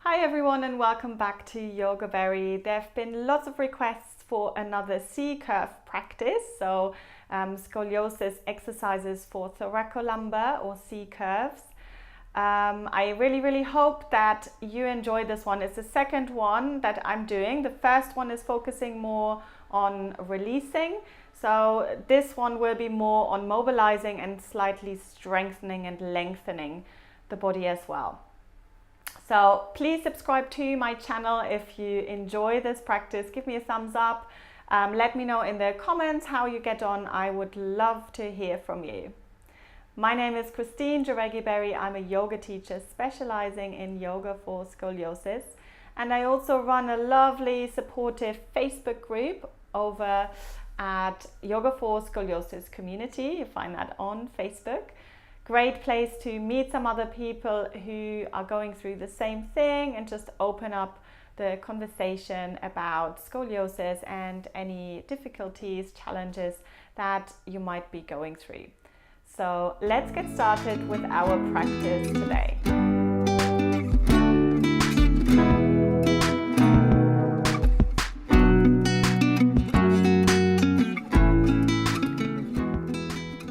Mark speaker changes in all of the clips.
Speaker 1: Hi everyone and welcome back to Yoga Berry. There have been lots of requests for another C-curve practice, so scoliosis exercises for thoracolumbar or C-curves. I really hope that you enjoy this one. It's the second one that I'm doing. The first one is focusing more on releasing, so this one will be more on mobilizing and slightly strengthening and lengthening the body as well. So please subscribe to my channel if you enjoy this practice. Give me a thumbs up. Let me know in the comments how you get on. I would love to hear from you. My name is Christine Berry. I'm a yoga teacher specializing in yoga for scoliosis. And I also run a lovely supportive Facebook group over at Yoga for Scoliosis Community. You find that on Facebook. Great place to meet some other people who are going through the same thing and just open up the conversation about scoliosis and any difficulties, challenges that you might be going through. So let's get started with our practice today.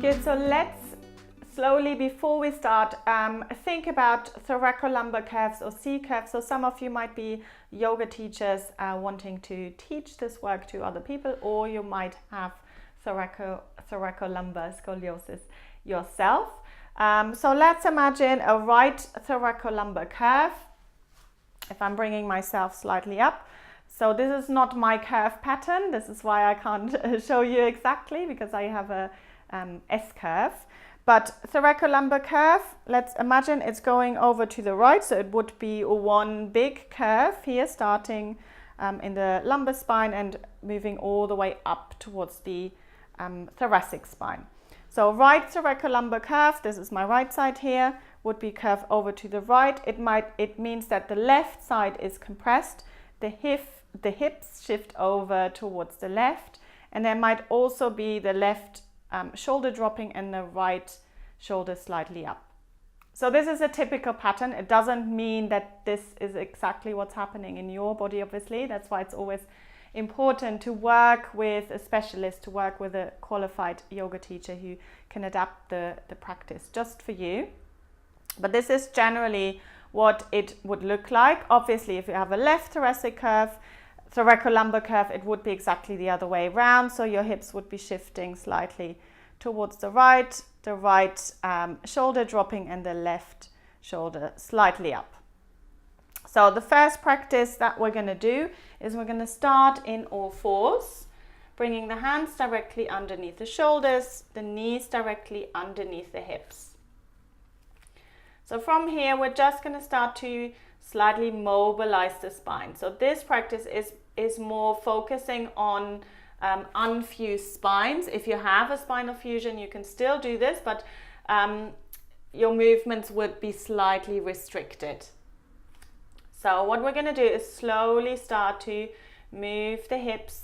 Speaker 1: Good, so let's slowly, before we start, think about thoracolumbar curves or C-curves. So some of you might be yoga teachers wanting to teach this work to other people, or you might have thoracolumbar scoliosis yourself. So let's imagine a right thoracolumbar curve. If I'm bringing myself slightly up. So this is not my curve pattern. This is why I can't show you exactly, because I have a S-curve. But thoracolumbar curve, let's imagine it's going over to the right, so it would be one big curve here, starting in the lumbar spine and moving all the way up towards the thoracic spine. So right thoracolumbar curve, this is my right side here, would be curve over to the right. It means that the left side is compressed, the hips shift over towards the left, and there might also be the left shoulder dropping and the right shoulder slightly up. So this is a typical pattern. It doesn't mean that this is exactly what's happening in your body, obviously. That's why it's always important to work with a specialist, to work with a qualified yoga teacher who can adapt the practice just for you. But this is generally what it would look like. Obviously, if you have a left thoracic curve, thoracolumbar curve, it would be exactly the other way around. So your hips would be shifting slightly towards the right shoulder dropping and the left shoulder slightly up. So the first practice that we're going to do is we're going to start in all fours, bringing the hands directly underneath the shoulders, the knees directly underneath the hips. So from here, we're just going to start to slightly mobilize the spine. So this practice is more focusing on unfused spines. If you have a spinal fusion, you can still do this, but your movements would be slightly restricted. So what we're going to do is slowly start to move the hips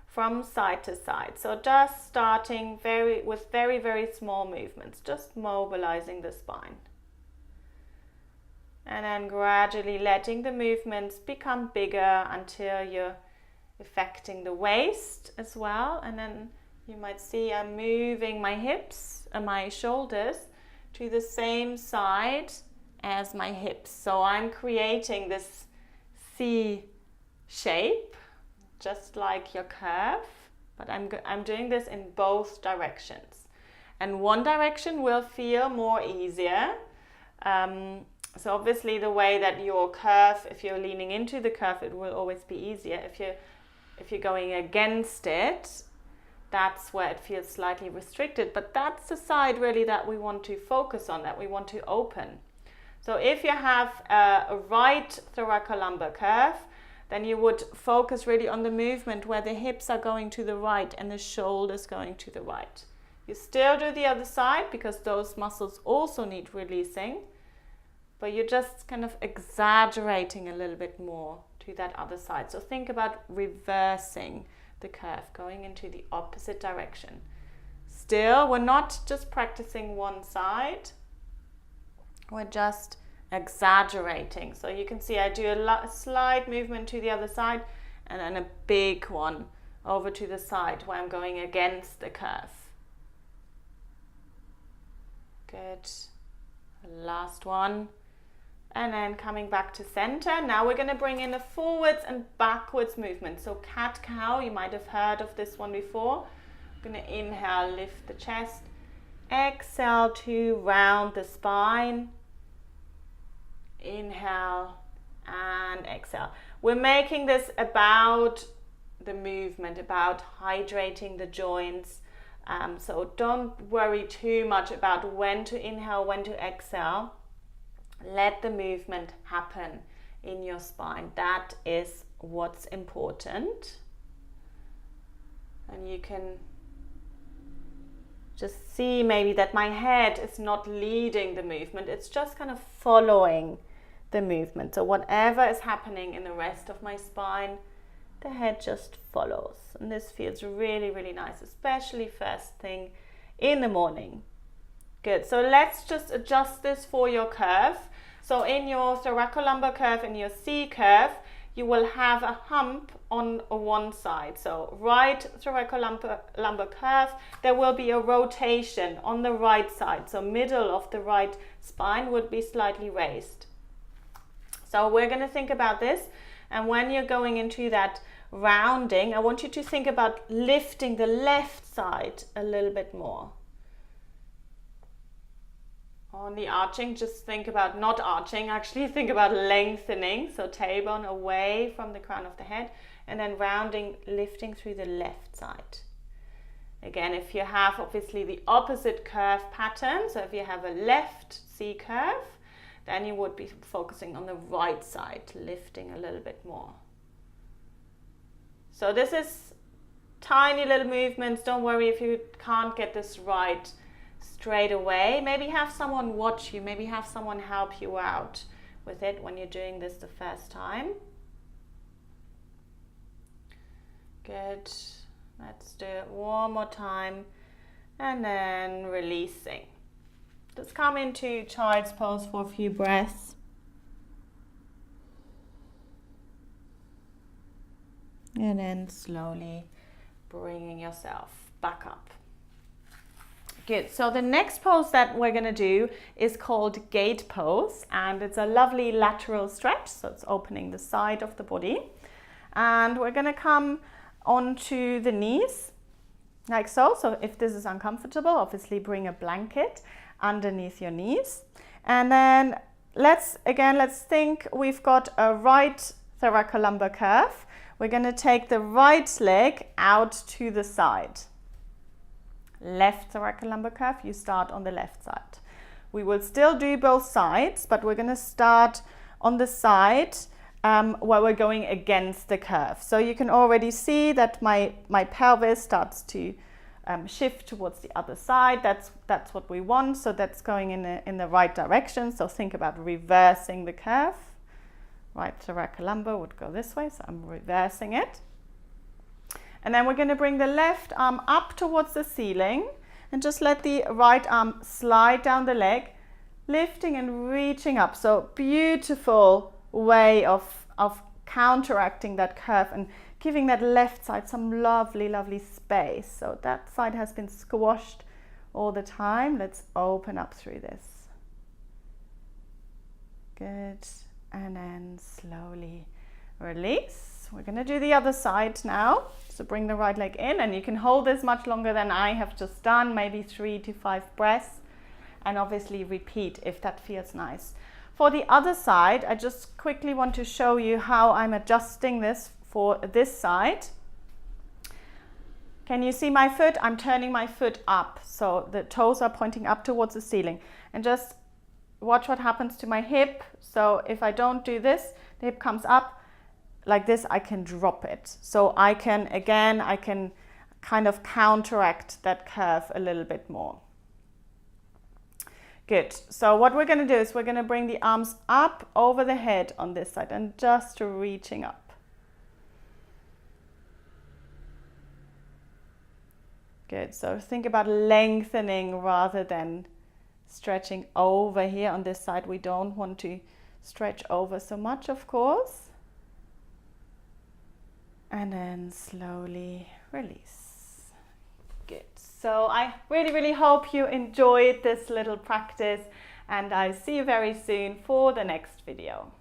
Speaker 1: from side to side. So just starting with very small movements, just mobilizing the spine. And then gradually letting the movements become bigger until you're affecting the waist as well. And then you might see I'm moving my hips and my shoulders to the same side as my hips. So I'm creating this C shape, just like your curve, but I'm doing this in both directions. And one direction will feel more easier. So obviously the way that your curve, if you're leaning into the curve, it will always be easier. If you're going against it, that's where it feels slightly restricted. But that's the side really that we want to focus on, that we want to open. So if you have a right thoracolumbar curve, then you would focus really on the movement where the hips are going to the right and the shoulders going to the right. You still do the other side because those muscles also need releasing. But you're just kind of exaggerating a little bit more to that other side. So think about reversing the curve, going into the opposite direction. Still, we're not just practicing one side. We're just exaggerating. So you can see I do a slight movement to the other side and then a big one over to the side where I'm going against the curve. Good. Last one. And then coming back to center. Now we're going to bring in a forwards and backwards movement. So cat-cow, you might have heard of this one before. I'm going to inhale, lift the chest. Exhale to round the spine. Inhale and exhale. We're making this about the movement, about hydrating the joints. So don't worry too much about when to inhale, when to exhale. Let the movement happen in your spine. That is what's important. And you can just see maybe that my head is not leading the movement. It's just kind of following the movement. So whatever is happening in the rest of my spine, the head just follows. And this feels really, really nice, especially first thing in the morning. Good. So let's just adjust this for your curve. So in your thoracolumbar curve, in your C curve, you will have a hump on one side. So right thoracolumbar curve, there will be a rotation on the right side. So middle of the right spine would be slightly raised. So we're going to think about this. And when you're going into that rounding, I want you to think about lifting the left side a little bit more. On the arching, just think about not arching, actually think about lengthening. So tailbone away from the crown of the head and then rounding, lifting through the left side. Again, if you have obviously the opposite curve pattern, so if you have a left C curve, then you would be focusing on the right side, lifting a little bit more. So this is tiny little movements. Don't worry if you can't get this right straight away. Maybe have someone watch you, maybe have someone help you out with it when you're doing this the first time. Good. Let's do it one more time and then releasing. Let's come into child's pose for a few breaths. And then slowly bringing yourself back up. Good. So the next pose that we're going to do is called gate pose, and it's a lovely lateral stretch. So it's opening the side of the body. And we're going to come onto the knees like so. So if this is uncomfortable, obviously bring a blanket underneath your knees. And then let's think we've got a right thoracolumbar curve. We're going to take the right leg out to the side. Left thoracolumbar curve, you start on the left side. We will still do both sides, but we're going to start on the side where we're going against the curve. So you can already see that my pelvis starts to shift towards the other side. That's what we want. So that's going in the right direction. So think about reversing the curve. Right thoracolumbar would go this way, so I'm reversing it. And then we're going to bring the left arm up towards the ceiling and just let the right arm slide down the leg, lifting and reaching up. So beautiful way of counteracting that curve and giving that left side some lovely, lovely space. So that side has been squashed all the time. Let's open up through this. Good. And then slowly release. We're going to do the other side now. So bring the right leg in, and you can hold this much longer than I have just done, maybe 3 to 5 breaths, and obviously repeat if that feels nice. For the other side, I just quickly want to show you how I'm adjusting this for this side. Can you see my foot? I'm turning my foot up, so the toes are pointing up towards the ceiling, and just watch what happens to my hip. So if I don't do this, the hip comes up like this, I can drop it. So I can kind of counteract that curve a little bit more. Good. So what we're going to do is we're going to bring the arms up over the head on this side and just reaching up. Good. So think about lengthening rather than Stretching over here on this side. We don't want to stretch over so much, of course. And then slowly release. Good. So I really hope you enjoyed this little practice, and I'll see you very soon for the next video.